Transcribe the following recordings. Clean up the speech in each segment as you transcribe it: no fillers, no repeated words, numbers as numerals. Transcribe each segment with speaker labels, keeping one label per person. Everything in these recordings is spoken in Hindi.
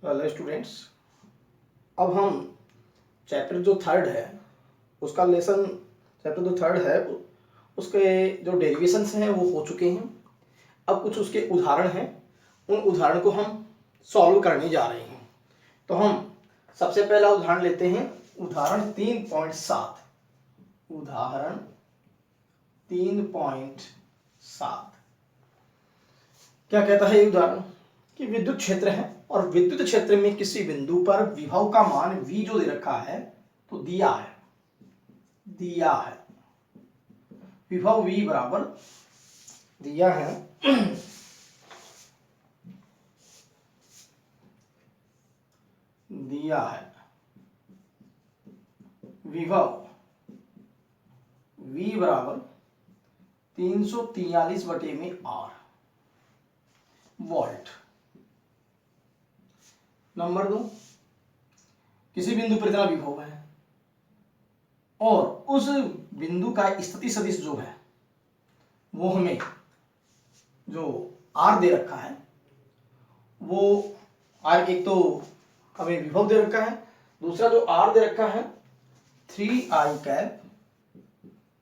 Speaker 1: हेलो स्टूडेंट्स, अब हम चैप्टर जो थर्ड है उसका लेसन चैप्टर जो थर्ड है उसके जो डेरिवेशंस हैं वो हो चुके हैं। अब कुछ उसके उदाहरण हैं, उन उदाहरण को हम सॉल्व करने जा रहे हैं। तो हम सबसे पहला उदाहरण लेते हैं, उदाहरण 3.7। उदाहरण 3.7 क्या कहता है ये उदाहरण कि विद्युत क्षेत्र है और विद्युत क्षेत्र में किसी बिंदु पर विभव का मान V जो दे रखा है, तो दिया है विभव V बराबर दिया है विभव V बराबर 343/R वोल्ट। नंबर 2, किसी बिंदु पर इतना विभव है और उस बिंदु का स्थिति सदिश जो है वो हमें जो R दे रखा है, वो R एक तो हमें विभव दे रखा है, दूसरा जो R दे रखा है 3i cap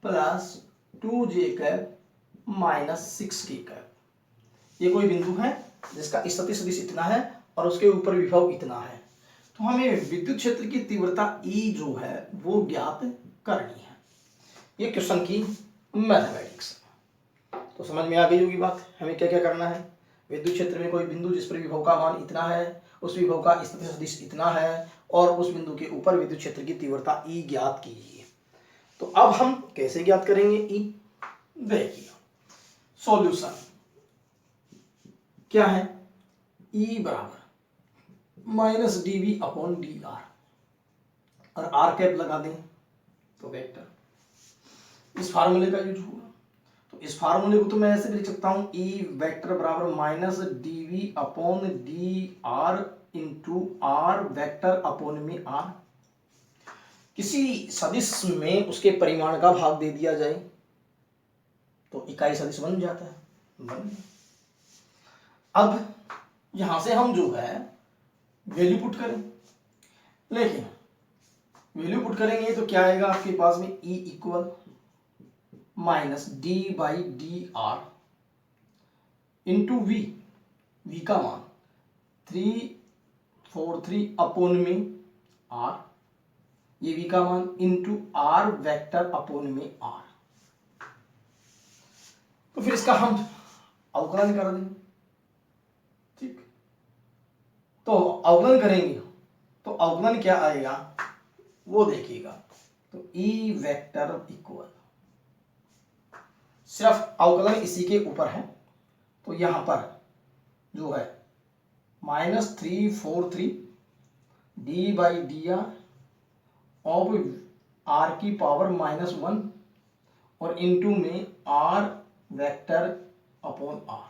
Speaker 1: plus 2j cap minus 6k cap. ये कोई बिंदु है जिसका स्थिति सदिश इतना है और उसके ऊपर विभव इतना है, तो हमें विद्युत क्षेत्र की तीव्रता E जो है वो ज्ञात करनी है। ये क्वेश्चन की मैथमेटिक्स। तो समझ में आ गई होगी बात, हमें क्या क्या करना है। विद्युत क्षेत्र में कोई बिंदु जिस पर विभव का मान इतना है, उस विभव का स्थिति सदिश इतना है और उस बिंदु के ऊपर विद्युत क्षेत्र की तीव्रता E ज्ञात कीजिए। तो अब हम कैसे ज्ञात करेंगे E, देखिए सॉल्यूशन क्या है, E बराबर -dV/dr और R कैप लगा दें तो वेक्टर इस फार्मूले का यूज होगा। तो इस फार्मूले को तो मैं ऐसे भी लिख सकता हूं, E वेक्टर बराबर -dV/dr into R vector upon में R। किसी सदिश में उसके परिमाण का भाग दे दिया जाए तो इकाई सदिश बन जाता है, अब यहां से हम जो है वैल्यू पुट करें, लेकिन वैल्यू पुट करेंगे तो क्या आएगा आपके पास में, E equal -d/dr into V का मान 343 अपॉन में R, ये V का मान इंटू R वेक्टर अपॉन में R। तो फिर इसका हम अवकलन कर देंगे, ठीक। तो अवकलन करेंगे तो अवकलन क्या आएगा वो देखिएगा। तो E वेक्टर इक्वल, सिर्फ अवकलन इसी के ऊपर है तो यहां पर जो है -343 d/dr ऑफ R की पावर -1 और इनटू में R वेक्टर अपॉन R।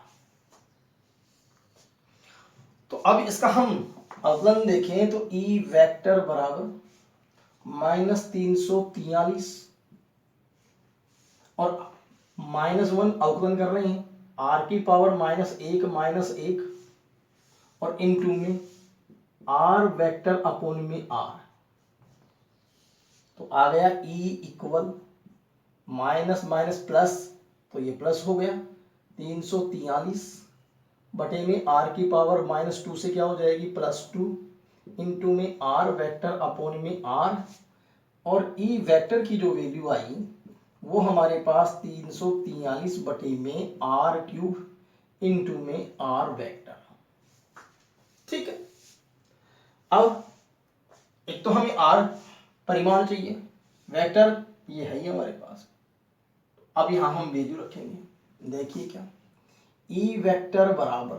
Speaker 1: तो अब इसका हम अवकलन देखें तो E वेक्टर बराबर -343 और -1 अवकलन कर रहे हैं, R की पावर -1 और इनटू में R वेक्टर अपॉन में R। तो आ गया E इक्वल माइनस प्लस, तो ये प्लस हो गया 343 बटे में R की पावर -2 से क्या हो जाएगी +2 इंटू में R वेक्टर अपॉन में R, और E वेक्टर की जो वैल्यू आई वो हमारे पास 343 बटे में R³ इंटू में R वेक्टर, ठीक है। अब एक तो हमें R परिमाण चाहिए, वेक्टर ये है ही हमारे पास। अब यहां हम वैल्यू रखेंगे, देखिए क्या, E वेक्टर बराबर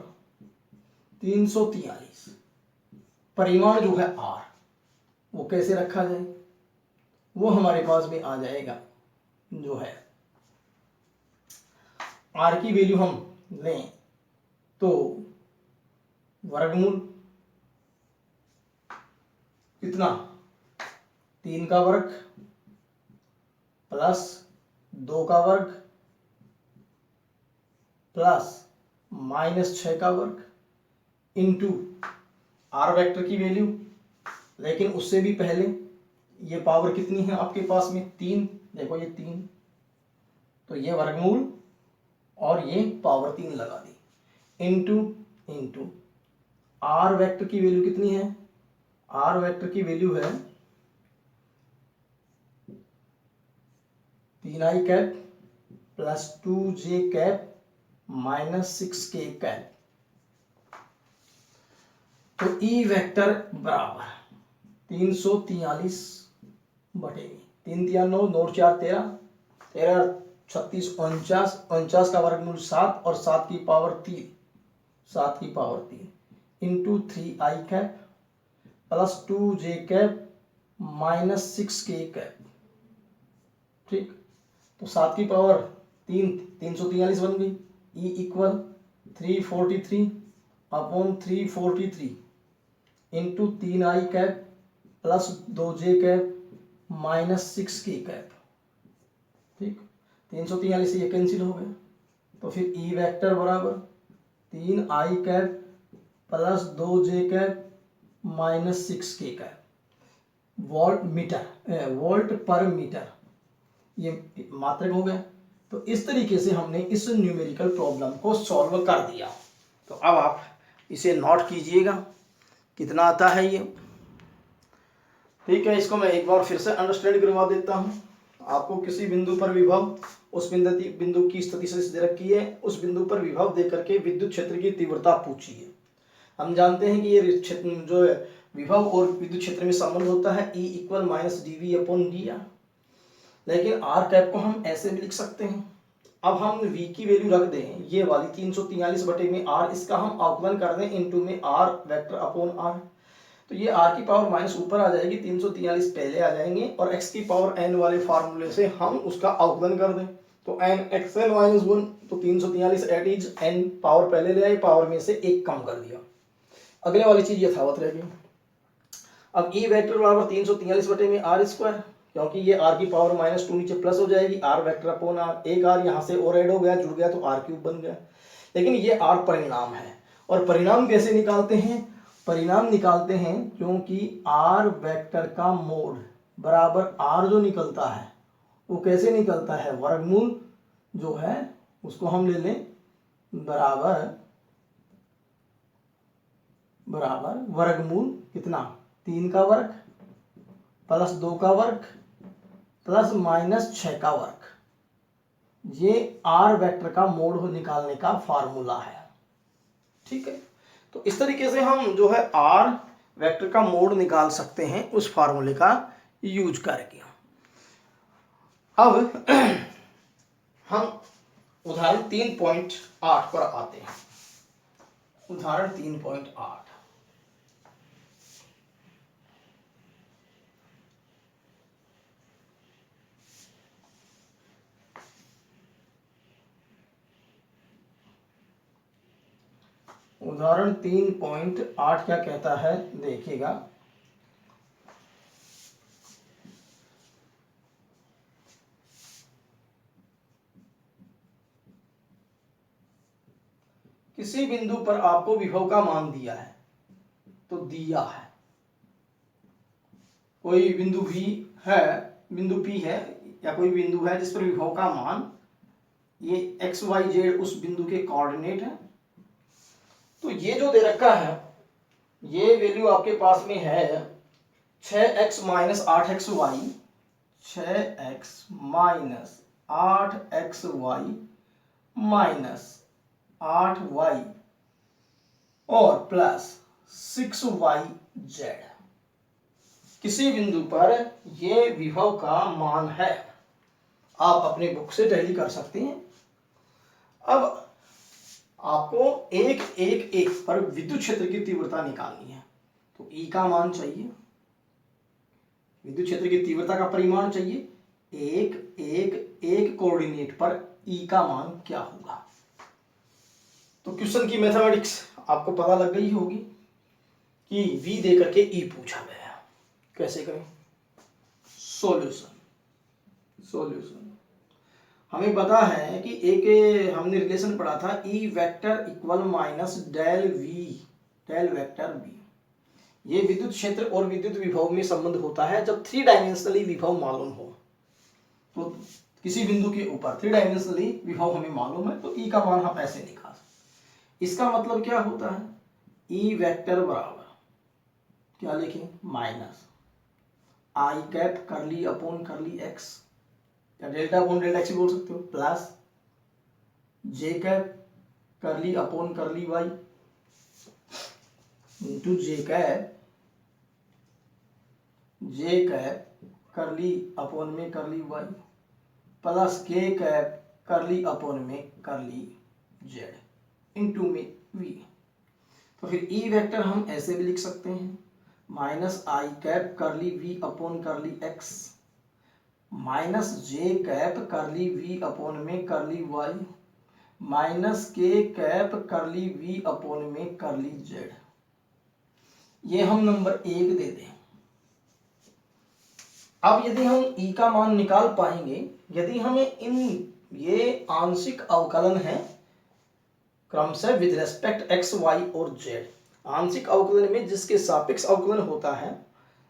Speaker 1: 343, परिमाण जो है R वो कैसे रखा जाए, वो हमारे पास में आ जाएगा जो है R की वैल्यू हम लें तो वर्गमूल कितना 3 का वर्ग प्लस 2 का वर्ग प्लस -6 का वर्ग इंटू आर वेक्टर की वैल्यू, लेकिन उससे भी पहले ये पावर कितनी है आपके पास में 3, देखो ये 3, तो ये वर्गमूल और ये पावर 3 लगा दी, इंटू आर वेक्टर की वैल्यू कितनी है, आर वेक्टर की वैल्यू है 3i cap plus 2j cap minus 6k cap. तो ई वेक्टर बराबर 343 बटे 3 3 9 9 4 13 13 36 49 49 का वर्गमूल 7 और 7 की पावर 3, 7 की power 3 into 3i cap plus 2j cap minus 6k cap. ठीक, तो 7 की पावर 3 343 बन गई। E equal 343 upon 343 into 3i cap plus 2j cap minus 6k cap. ठीक, 343 से ये कैंसिल हो गया, तो फिर ई वेक्टर बराबर 3i cap plus 2j cap minus 6k cap. Volt पर मीटर ये मात्रक हो गया। तो इस तरीके से हमने इस न्यूमेरिकल प्रॉब्लम को सॉल्व कर दिया। तो अब आप इसे नोट कीजिएगा कितना आता है ये। ठीक है, इसको मैं एक बार फिर से अंडरस्टैंड करवा देता हूँ। आपको किसी बिंदु पर विभव, उस बिंदु की स्थिति सदिश दे रखी है, उस बिंदु पर विभव दे करके विद्युत क्षेत्र की तीव्रता पूछी है। हम जानते हैं कि ये क्षेत्र जो है विभव और विद्युत क्षेत्र में संबंध होता है E equal minus dV upon dr, लेकिन आर कैप को हम ऐसे भी लिख सकते हैं। अब हम V की वैल्यू रख दें ये वाली 343 बटे में R, इसका हम अवकलन कर दें इनटू में R वेक्टर अपॉन R, तो ये R की पावर माइनस ऊपर आ जाएगी, 343 पहले आ जाएंगे और x की पावर n वाले फार्मूले से हम उसका अवकलन कर दें, तो n xn माइनस 1, तो 343 एट इज n पावर पहले ले आए, पावर में से 1 कम कर दिया, अगले वाली चीज यथावत रहेगी। अब E वेक्टर बराबर 343 बटे में R स्क्वायर, क्योंकि ये R की पावर माइनस 2 नीचे प्लस हो जाएगी, R वेक्टर अपॉन R, एक R यहाँ से और ऐड हो गया, जुड़ गया तो R क्यूब बन गया। लेकिन ये R परिणाम है, और परिणाम कैसे निकालते हैं, परिणाम निकालते हैं क्योंकि R वेक्टर का मोड बराबर R जो निकलता है वो कैसे निकलता है, वर्गमूल जो है उसको हम ले लें बराबर वर्गमूल कितना, 3 का वर्ग प्लस 2 का वर्ग प्लस माइनस 6 का वर्ग, ये R वेक्टर का मोड निकालने का फार्मूला है। ठीक है, तो इस तरीके से हम जो है R वेक्टर का मोड निकाल सकते हैं उस फार्मूले का यूज करके। अब हम उदाहरण 3.8 पर आते हैं। उदाहरण 3.8, उदाहरण 3.8 क्या कहता है देखिएगा। किसी बिंदु पर आपको विभव का मान दिया है, तो दिया है कोई बिंदु भी है, बिंदु P है या कोई बिंदु है जिस पर विभव का मान ये x y z उस बिंदु के कोऑर्डिनेट है। तो ये जो दे रखा है ये वैल्यू आपके पास में है 6x minus 8xy, 6x minus 8xy minus 8y और प्लस 6yz। किसी बिंदु पर ये विभव का मान है, आप अपने बुक से टैली कर सकते हैं। अब आपको एक एक एक पर विद्युत क्षेत्र की तीव्रता निकालनी है, तो E का मान चाहिए, विद्युत क्षेत्र की तीव्रता का परिमाण चाहिए, एक एक एक कोऑर्डिनेट पर E का मान क्या होगा। तो क्वेश्चन की मैथमेटिक्स आपको पता लग गई होगी कि V दे करके E पूछा गया, कैसे करें सॉल्यूशन। हमें पता है कि एक हमने रिलेशन पढ़ा था E vector equal minus del vector V। ये विद्युत क्षेत्र और विद्युत विभव में संबंध होता है जब 3 डायमेंशनली विभव मालूम हो। तो किसी बिंदु के ऊपर 3 डायमेंशनली विभव हमें मालूम है तो ई का मान हम ऐसे निकाल सकते। इसका मतलब क्या होता है, ई वेक्टर बराबर क्या लिखें, माइनस आई कैप करली अपॉन करली एक्स, या डेल्टा अपॉन डेल्टा एक्स बोल सकते हो, प्लस जे कैप करली अपॉन करली वाई इंटू जे कैप करली अपॉन में करली वाई प्लस के कैप करली अपॉन में करली जेड इंटू में वी। तो फिर ई वेक्टर हम ऐसे भी लिख सकते हैं, minus i cap curly v upon curly x minus j cap curly v upon में curly y minus k cap curly v upon में करली जेड। ये हम नंबर 1 दे दें। अब यदि हम ई का मान निकाल पाएंगे, यदि हमें इन ये आंशिक अवकलन है क्रमशः विद रेस्पेक्ट एक्स वाई और जेड, आंशिक अवकलन में जिसके सापेक्ष अवकलन होता है,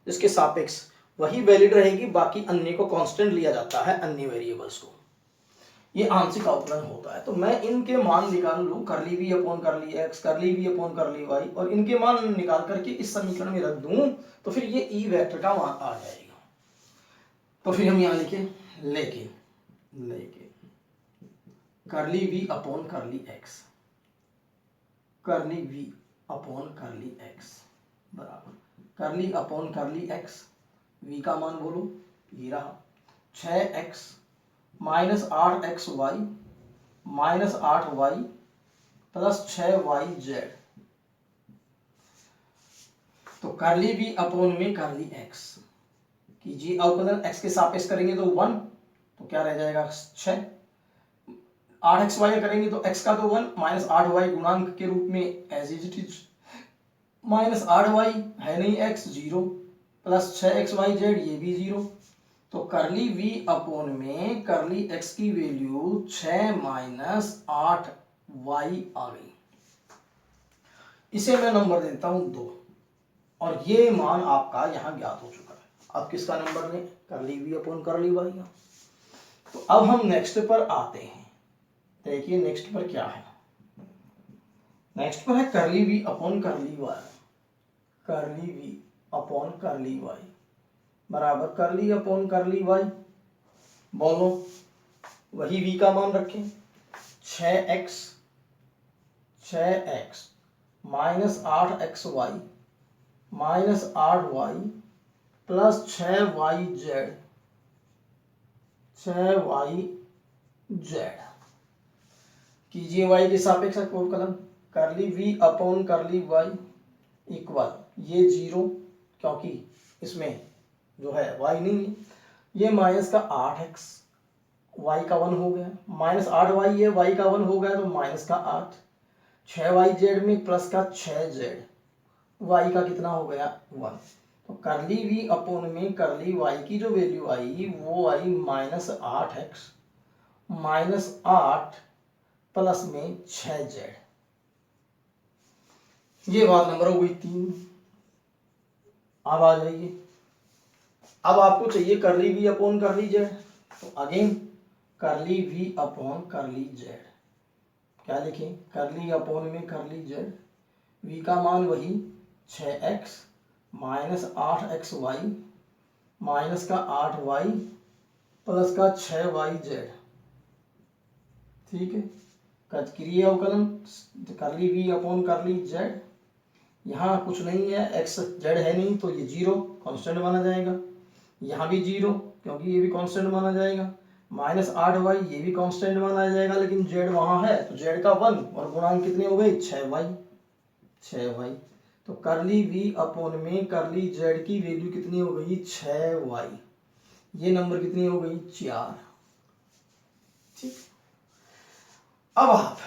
Speaker 1: जिसके सापेक्ष वही वैलिड रहेगी, बाकी अन्य को कांस्टेंट लिया जाता है, अन्य वेरिएबल्स को, ये आंशिक अवकलन होता है। तो मैं इनके मान निकाल लूं, करली वी अपॉन करली एक्स करली वी अपॉन करली वाई, और इनके मान निकाल करके इस समीकरण में रख दूं तो फिर ये ई वेक्टर का मान आ जाएगा। तो फिर हम यहां लिखें लेकिन करली वी अपॉन करली एक्स करली वी अपॉन करली एक्स बराबर करली अपॉन करली एक्स, वी का मान बोलो ये रहा 6x minus 8x y minus 8y plus 6y z. तो करली वी अपॉन में करली एक्स कीजिए अवकलन, x के सापेक्ष करेंगे तो 1, तो क्या रह जाएगा 6, 8xy करेंगे तो x का तो 1 माइनस 8y गुणांक के रूप में as it is minus 8y है नहीं x 0 प्लस 6xy जेड ये भी 0। तो करली वी अपॉन में करली x की वैल्यू 6 माइनस 8y आ गई। इसे मैं नंबर देता हूं 2 और ये मान आपका यहां ज्ञात हो चुका है। अब किसका नंबर लें, करली वी अपॉन करली वाई का। तो अब हम नेक्स्ट पर आते हैं। देखिए नेक्स्ट पर क्या है, नेक्स्ट पर है करली वी अपॉन करली वाई, करली वी अपॉन करली वाई बराबर करली अपॉन करली वाई, बोलो वही वी का मान रखें 6x minus 8xy minus 8y plus 6yz कीजिए y के सापेक्ष अवकलन, करली v अपॉन करली y इक्वल ये 0 क्योंकि इसमें जो है y नहीं है, ये माइनस का 8x y का 1 हो गया माइनस 8y ये y का 1 हो गया तो माइनस का 8 6yz में प्लस का 6z y का कितना हो गया 1। तो करली v अपॉन में करली y की जो वैल्यू आई वो आई माइनस 8x माइनस 8 प्लस में 6z। ये बात नंबर हो गई 3। अब आ जाइए, अब आपको चाहिए करली v अपॉन करली z, तो अगेन करली v अपॉन करली z, क्या लिखें करली अपॉन में करली z, v का मान वही 6x माइनस 8xy माइनस का 8y प्लस का 6yz, ठीक है। करिए अवकलन, करली v अपॉन करली z, यहाँ कुछ नहीं है x z है नहीं तो ये 0 कांस्टेंट माना जाएगा, यहाँ भी 0 क्योंकि ये भी कांस्टेंट माना जाएगा, माइनस 8y ये भी कांस्टेंट माना जाएगा, लेकिन z वहाँ है तो z का 1 और गुणांक कितने हो गए 6y। तो करली v अपॉन में करली z की वैल्यू कितनी हो गई 6y, ये नंबर कितनी हो गई 4, ठीक। अब आप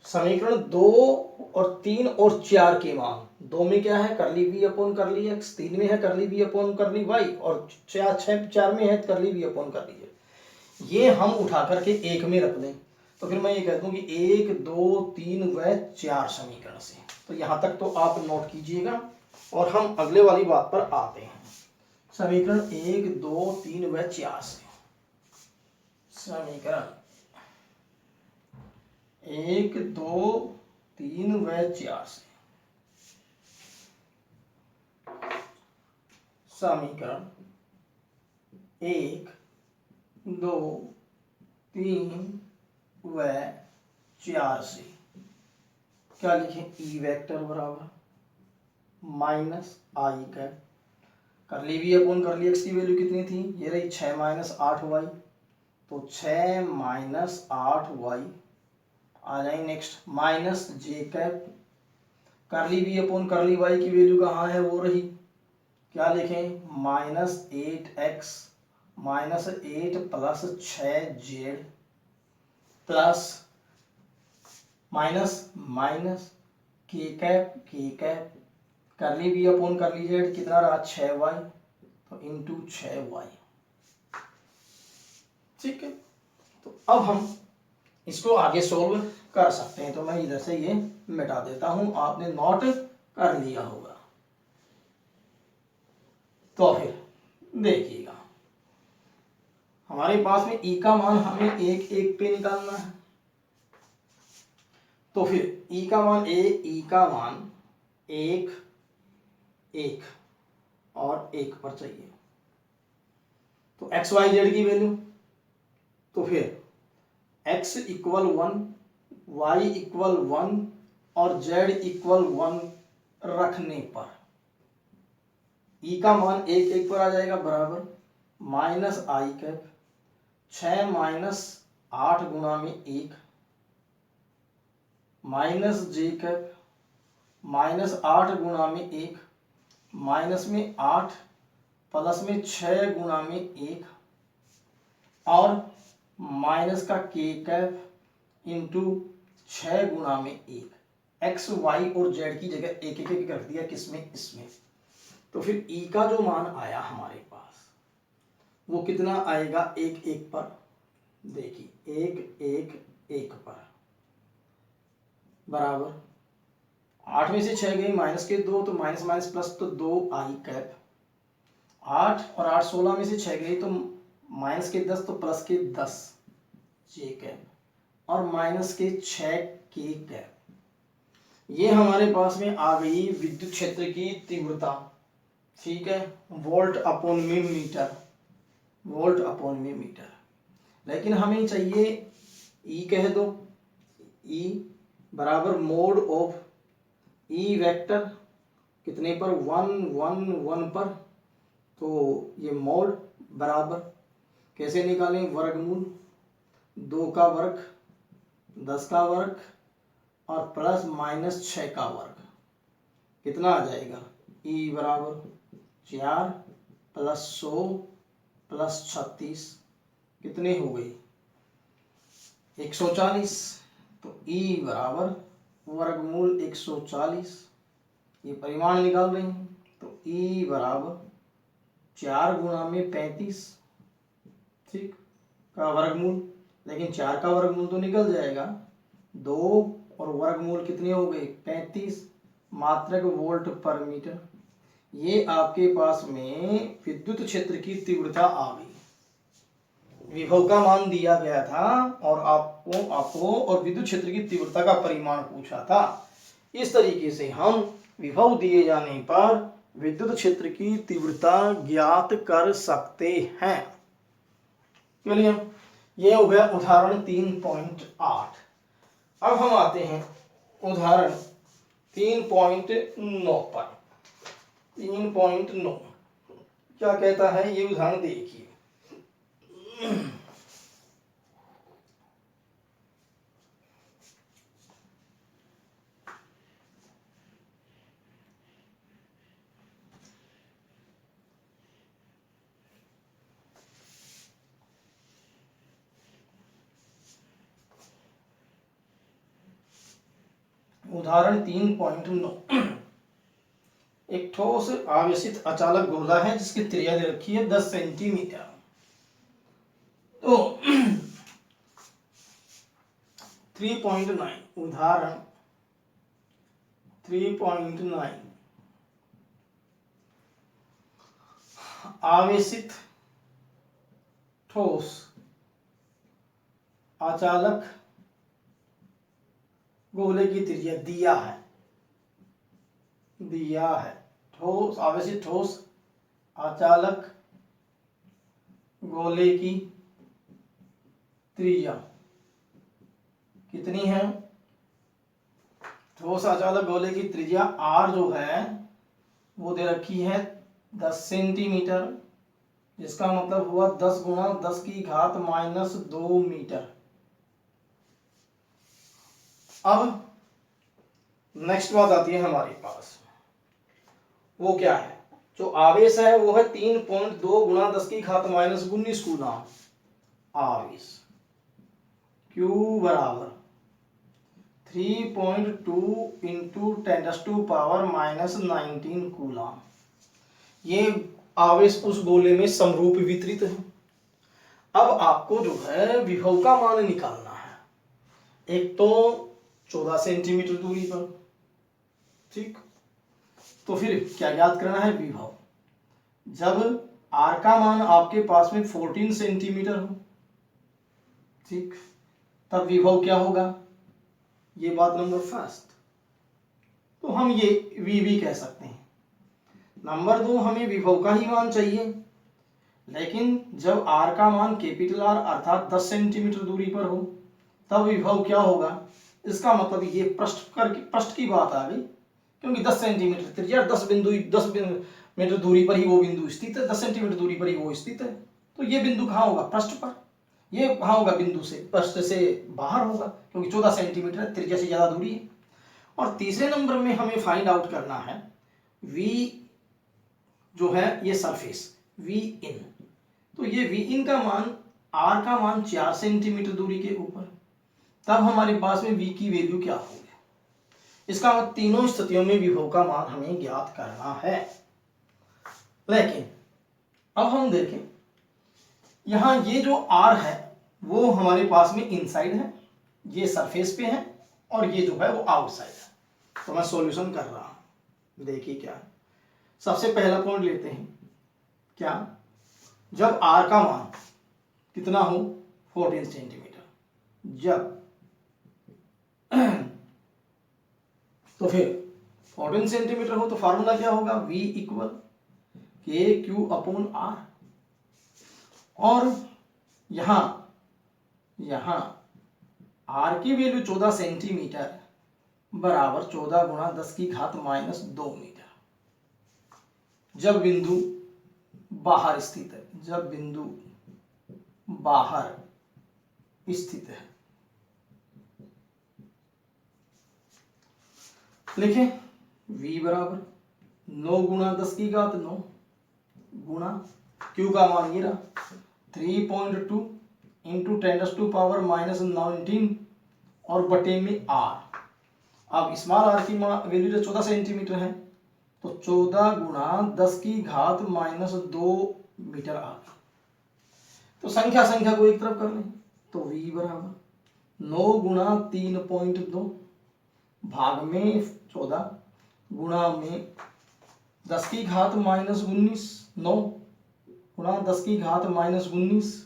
Speaker 1: समीकरण 2 और 3 और 4 के मान, 2 में क्या है करली v अपॉन करली x, 3 में है करली v अपॉन करली y और 4 में है करली v अपॉन करली z, ये हम उठा करके 1 में रख दें तो फिर मैं ये कहता हूँ कि 1 2 3 व 4 समीकरण से। तो यहाँ तक तो आप नोट कीजिएगा और हम अगले वाली बात पर आते हैं। समीकरण 1, 2, 3 व 4 से। समीकरण 1, 2, 3 व 4 से। समीकरण 1, 2, 3 व 4 से क्या लिखें? ई वेक्टर बराबर minus i cap, curly b upon curly x की वैल्यू कितनी थी? ये रही 6 माइनस 8y, तो 6 माइनस 8y आ जाए। Next minus j cap, curly b upon curly y की वैल्यू कहाँ है? वो रही, क्या लिखें? Minus 8x minus 8 plus 6z plus minus minus k cap curly b upon curly z कितना रहा? 6y, तो इंटू 6y। ठीक है, तो अब हम इसको आगे सोल्व कर सकते हैं। तो मैं इधर से ये मिटा देता हूं, आपने नोट कर लिया होगा। तो फिर देखिएगा, हमारे पास में ई का मान हमें 1, 1 पे निकालना है। तो फिर ई का मान 1, 1 और 1 पर चाहिए। तो एक्स वाई जेड की वैल्यू, तो फिर x इक्वल 1, y इक्वल 1 और z इक्वल 1 रखने पर ई का मान 1, 1 पर आ जाएगा, बराबर माइनस आई कैप 6 माइनस 8 गुणा में 1 माइनस जे कैप माइनस 8 गुणा में 1 माइनस में 8 प्लस में 6 गुणा में 1 और माइनस का के कैप इंटू 6 गुणा में 1। एक्स वाई और जेड की जगह एक एक रख दिया, किसमें? इसमें। तो फिर ई का जो मान आया हमारे पास वो कितना आएगा? 1, 1 पर। देखिए 1, 1, 1 पर बराबर 8 में से 6 गई माइनस के 2, तो माइनस माइनस प्लस, तो 2 आई कैप। 8 और 8 16 में से 6 गई तो माइनस के 10, तो प्लस के 10 जे कैप और माइनस के 6 के कैप। ये हमारे पास में आ गई विद्युत क्षेत्र की तीव्रता। ठीक है, वोल्ट अपॉन में मीटर, वोल्ट अपॉन में मीटर। लेकिन हमें चाहिए ई, कह दो ई बराबर मोड ऑफ ई वेक्टर कितने पर? 1, 1, 1 पर। तो ये मोड बराबर कैसे निकालें? वर्गमूल 2 का वर्ग 10 का वर्ग और प्लस माइनस 6 का वर्ग, कितना आ जाएगा? ई बराबर 4 प्लस 100 प्लस 36 कितने हो गई? 140। तो ई बराबर वर्गमूल 140, ये परिमाण निकाल रहे हैं। तो ई बराबर 4 गुणा में 35, ठीक, का वर्गमूल। लेकिन 4 का वर्गमूल तो निकल जाएगा, 2 और वर्गमूल कितने हो गए? 35 मात्रक वोल्ट पर मीटर। ये आपके पास में विद्युत क्षेत्र की तीव्रता आ गई। विभव का मान दिया गया था और आपको और विद्युत क्षेत्र की तीव्रता का परिमाण पूछा था। इस तरीके से हम विभव दिए जाने पर विद्युत क्षेत्र की तीव्रता ज्ञात कर सकते हैं। चलिए, यह हो गया उदाहरण 3.8। अब हम आते हैं उदाहरण 3.9 पर। 3.9 क्या कहता है? ये उदाहरण देखिए। उदाहरण 3.9। एक ठोस आवेशित अचालक गोला है जिसकी त्रिज्या दे रखी है 10 सेंटीमीटर। तो 3.9 उदाहरण 3.9 आवेशित ठोस अचालक गोले की त्रिज्या दिया है ठोस आवेशित ठोस अचालक गोले की त्रिज्या कितनी है? ठोस अचालक गोले की त्रिज्या r जो है वो दे रखी है 10 सेंटीमीटर, जिसका मतलब हुआ 10 गुणा 10 की घात माइनस 2 मीटर। अब नेक्स्ट बात आती है हमारे पास, वो क्या है? जो आवेश है वो है 3.2 गुणा 10 की घात माइनस 19 कूलम आवेश। Q बराबर 3.2 इंटू 10⁻⁻19 कूलम। ये आवेश उस गोले में समरूप वितरित है। अब आपको जो है विभव का मान निकालना है, एक तो 14 सेंटीमीटर दूरी पर, ठीक। तो फिर क्या ज्ञात करना है? विभव। जब r का मान आपके पास में 14 सेंटीमीटर हो, ठीक, तब विभव क्या होगा? ये बात नंबर फर्स्ट। तो हम ये v भी कह सकते हैं। नंबर 2, हमें विभव का ही मान चाहिए, लेकिन जब r का मान कैपिटल R अर्थात 10 सेंटीमीटर दूरी पर हो, तब विभव क्या होगा? इसका मतलब ये पृष्ठ की बात आ गई, क्योंकि 10 सेंटीमीटर त्रिज्या 10 मीटर दूरी पर ही वो बिंदु स्थित है, 10 सेंटीमीटर दूरी पर ही वो स्थित है। तो ये बिंदु कहाँ होगा? पृष्ठ पर। ये कहाँ होगा? बिंदु से पृष्ठ से बाहर होगा, क्योंकि 14 सेंटीमीटर त्रिज्या से ज्यादा दूरी है। और तीसरे नंबर में हमें फाइंड आउट करना है v जो है ये सरफेस v इन। तो ये v इन का मान r का मान 4 सेंटीमीटर दूरी के ऊपर, तब हमारे पास में v की वैल्यू क्या होगी? इसका मतलब तीनों स्थितियों में विभव का मान हमें ज्ञात करना है। लेकिन अब हम देखें, यहां ये जो r है वो हमारे पास में इनसाइड है, ये सरफेस पे है, और ये जो है वो आउटसाइड है। तो मैं सॉल्यूशन कर रहा हूं, देखिए क्या है। सबसे पहला पॉइंट लेते हैं, क्या? जब r का मान कितना हो? 14 सेंटीमीटर, जब तो फिर 14 सेंटीमीटर हो तो फार्मूला क्या होगा? v equal KQ/R। और यहां r की वैल्यू 14 सेंटीमीटर बराबर 14 गुणा 10 की घात माइनस 2 मीटर। जब बिंदु बाहर स्थित है, जब बिंदु बाहर स्थित है, लिखें v बराबर 9 गुणा 10 की घात 9 गुणा q का मान ये रहा 3.2 इंटू 10⁻⁻19 और बटे में r। अब स्मॉल r की वैल्यू 14 सेंटीमीटर है, तो 14 गुणा 10 की घात माइनस 2 मीटर आ गई। तो संख्या को एक तरफ कर लें, तो v बराबर 9 गुणा 3.2 भाग में 14 गुणा में 10 की घात माइनस 19, 9 गुणा 10 की घात माइनस 19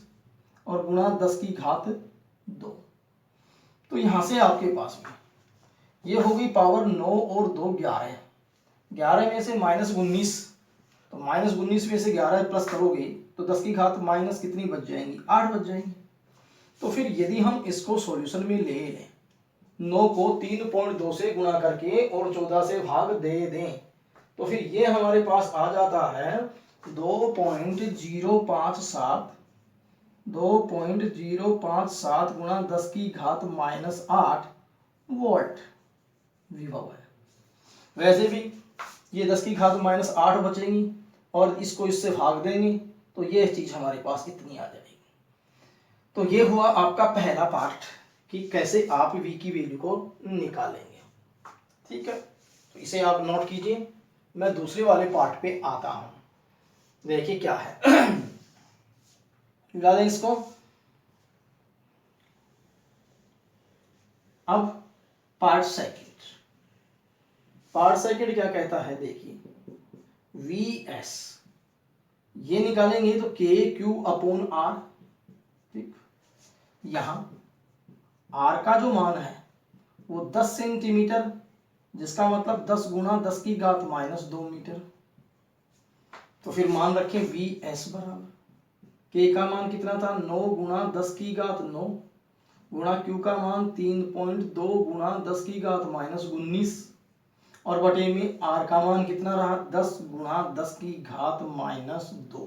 Speaker 1: और गुणा 10 की घात 2। तो यहां से आपके पास में ये हो गई पावर 9 और 2 11, 11 में से माइनस 19, तो माइनस 19 में से 11 प्लस करोगे तो 10 की घात माइनस कितनी बच जाएंगी? 8 बच जाएंगी। तो फिर यदि हम इसको सॉल्यूशन में ले लें, 9 को 3.2 से गुणा करके और 14 से भाग दे दें, तो फिर ये हमारे पास आ जाता है 2.057 गुणा 10 की घात माइनस 8 वोल्ट विभव है। वैसे भी ये 10 की घात माइनस 8 बचेंगी और इसको इससे भाग देंगे, तो ये चीज हमारे पास इतनी आ जाएगी। तो ये हुआ आपका पहला पार्ट कि कैसे आप v की वैल्यू को निकालेंगे। ठीक है, तो इसे आप नोट कीजिए। मैं दूसरे वाले पार्ट पे आता हूं, देखिए क्या है। मिला दें इसको। अब पार्ट सेकंड क्या कहता है? देखिए VS ये निकालेंगे तो के क्यू अपॉन आर। ठीक, यहां आर का जो मान है वो 10 सेंटीमीटर, जिसका मतलब 10 गुना 10 की घात माइनस 2 मीटर। तो फिर मान रखें वी एस बराबर के का मान कितना था 9 गुना 10 की घात 9 गुणा क्यू का मान 3.2 गुणा 10 की घात माइनस 19 और बटे में आर का मान कितना रहा 10 गुणा 10 की घात माइनस 2।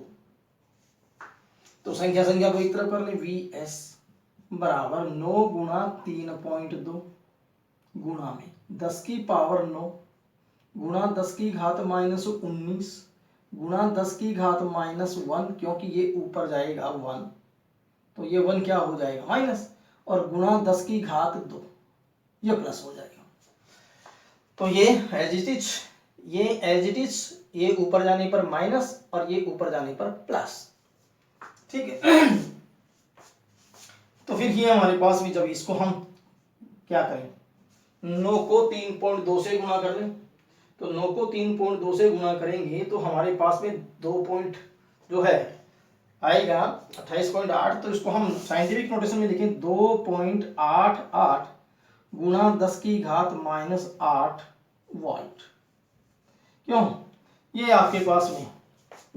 Speaker 1: तो संख्या संख्या को एक तरफ कर ले, वी एस बराबर 9 गुणा 3.2 गुणा में 10 की पावर 9 गुणा 10 की घात माइनस 19 गुणा 10 की घात माइनस 1, क्योंकि ये ऊपर जाएगा 1 तो ये 1 क्या हो जाएगा माइनस, और गुणा 10 की घात 2 ये प्लस हो जाएगा। तो ये एज इट इज, ये एज इट इज, ये ऊपर जाने पर माइनस और ये ऊपर जाने पर प्लस। ठीक है। तो फिर ये हमारे पास भी जब इसको हम क्या करें 9 को 3.2 से गुणा कर लें, तो 9 को 3.2 से गुणा करेंगे तो हमारे पास में 2 पॉइंट जो है आएगा 28.8। तो इसको हम साइंटिफिक नोटेशन में लिखें 2.88 गुणा 10 की घात माइनस 8 वॉल्ट। क्यों, ये आपके पास में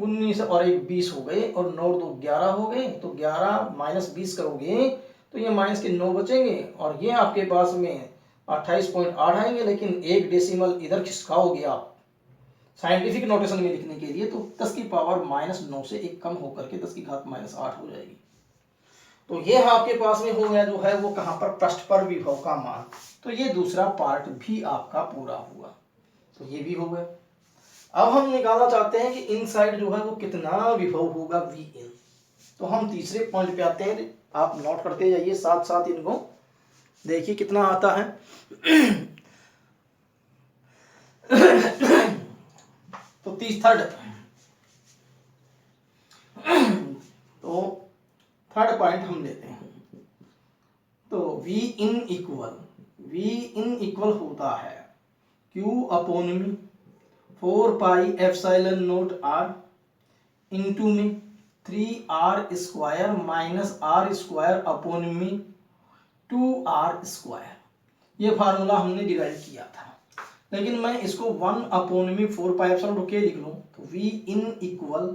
Speaker 1: 19 और 1 20 हो गए और 9 2 11 हो गए, तो 11 माइनस 20 करोगे तो ये माइनस के 9 बचेंगे और ये आपके पास में 28.8 आएंगे। लेकिन एक डेसिमल इधर खिसकाओगे आप साइंटिफिक नोटेशन में लिखने के लिए, तो 10 की पावर माइनस 9 से एक कम होकर के 10 की घात माइनस 8 हो जाएगी। तो ये आपके पास में हो गया जो है वो कहां पर पृष्ठ पर विभव का मान। तो ये दूसरा पार्ट भी आपका पूरा हुआ, तो ये भी हो गया। अब हम निकालना चाहते हैं कि इनसाइड जो है वो कितना विभव होगा वी इन। तो हम तीसरे पॉइंट पे आते हैं, आप नोट करते जाइए साथ साथ इनको, देखिए कितना आता है। तो थर्ड पॉइंट हम लेते हैं। तो वी इन इक्वल होता है क्यू अपॉन में 4 pi epsilon not r into में 3r square minus r square upon में 2r स्क्वायर। ये फार्मूला हमने डिराइव किया था, लेकिन मैं इसको 1 अपॉन में 4 पाई एप्सिलॉन रुके लिख लूं तो वी इन इक्वल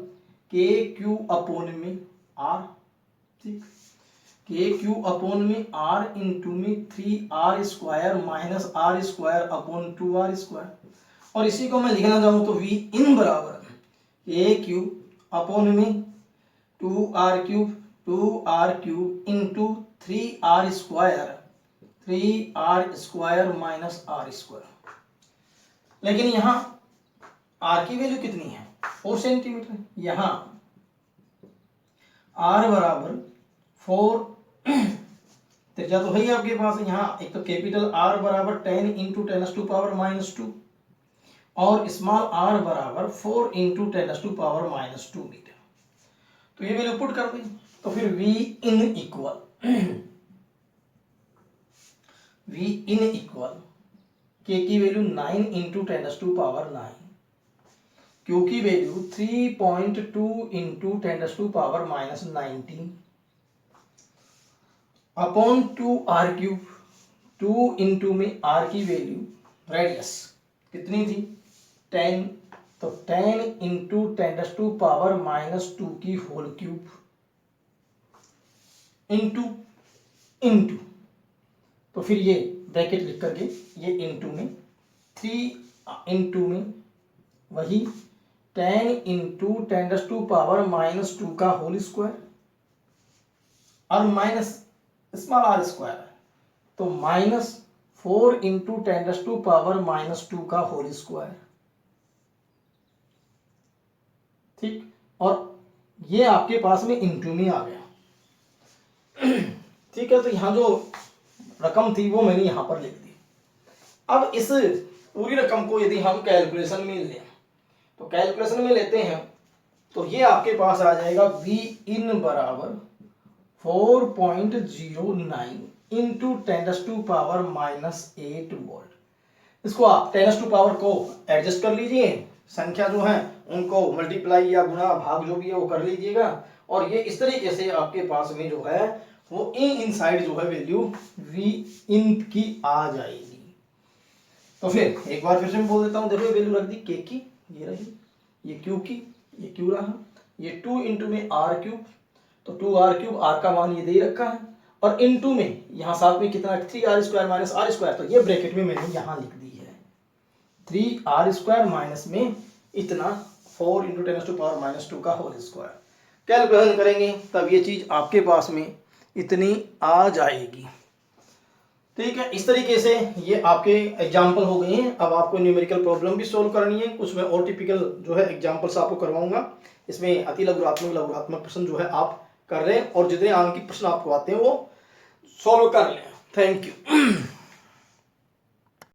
Speaker 1: के क्यू अपॉन में r। ठीक, के क्यू अपॉन में r इंटू में 3r square minus r square upon 2r square. और इसी को मैं लिखना चाहूँ तो वी इन बराबर के क्यू अपॉन में 2r cube into 3r square minus r square. लेकिन यहाँ r की वैल्यू कितनी है 4 सेंटीमीटर, यहाँ r बराबर 4 त्रिज्या तो है ही आपके पास। यहाँ एक तो कैपिटल R बराबर 10 इंटू 10 टू पावर माइनस 2 और स्मॉल r बराबर 4 into 10 to power minus 2 metre. तो ये वैल्यू पुट कर दें तो फिर वी इन इक्वल के की value 9 into 10 to power 9, q की value 3.2 into 10 to power minus 19 upon 2r cube. 2 into में r की वैल्यू रेडियस कितनी थी 10, तो 10 इंटू 10 टू पावर माइनस 2 की होल क्यूब इंटू तो फिर ये ब्रैकेट लिख करके ये इंटू में 3 इंटू में वही 10 इंटू 10 टू पावर माइनस 2 का होल स्क्वायर और माइनस स्मॉल r स्क्वायर, तो minus 4 into 10 to power minus 2 का होल स्क्वायर। ठीक, और ये आपके पास में इंटू में आ गया। ठीक है, तो यहां जो रकम थी वो मैंने यहां पर लिख दी। अब इस पूरी रकम को यदि हम कैलकुलेशन में लें तो कैलकुलेशन में लेते हैं तो ये आपके पास आ जाएगा वी इन बराबर 4.09 into 10 to power minus 8 volt. इसको आप 10 टू पावर को एडजस्ट कर लीजिए, संख्या जो है उनको मल्टीप्लाई या गुणा भाग जो भी है वो कर लीजिएगा, और ये इस तरीके से आपके पास में जो है वो ए इनसाइड जो है वैल्यू वी इन की आ जाएगी। तो फिर एक बार फिर से मैं बोल देता हूँ, देखो ये वैल्यू रख दी के की, ये रही, ये क्यू की, ये क्यू रहा, ये 2 इंटू में आर क्यूब, तो 2r³ आर का मान ये दे ही रखा है, और इनटू में यहाँ साथ में कितना 3r² माइनस r², तो ये ब्रैकेट में मैंने यहाँ लिख दी है 3r² माइनस में इतना 4 इंटू 10⁻⁻² का होल स्क्वायर। कैलकुलेशन करेंगे तब ये चीज आपके पास में इतनी आ जाएगी। ठीक है, इस तरीके से ये आपके एग्जाम्पल हो गए हैं। अब आपको न्यूमेरिकल प्रॉब्लम भी सोल्व करनी है, कुछ मैं और टिपिकल जो है एग्जाम्पल्स आपको करवाऊंगा। इसमें अति लघुरात्मक लघुरात्मक प्रश्न जो है आप कर रहे हैं, और जितने आंकिक प्रश्न आपको आते हैं वो सॉल्व कर लें। Thank you.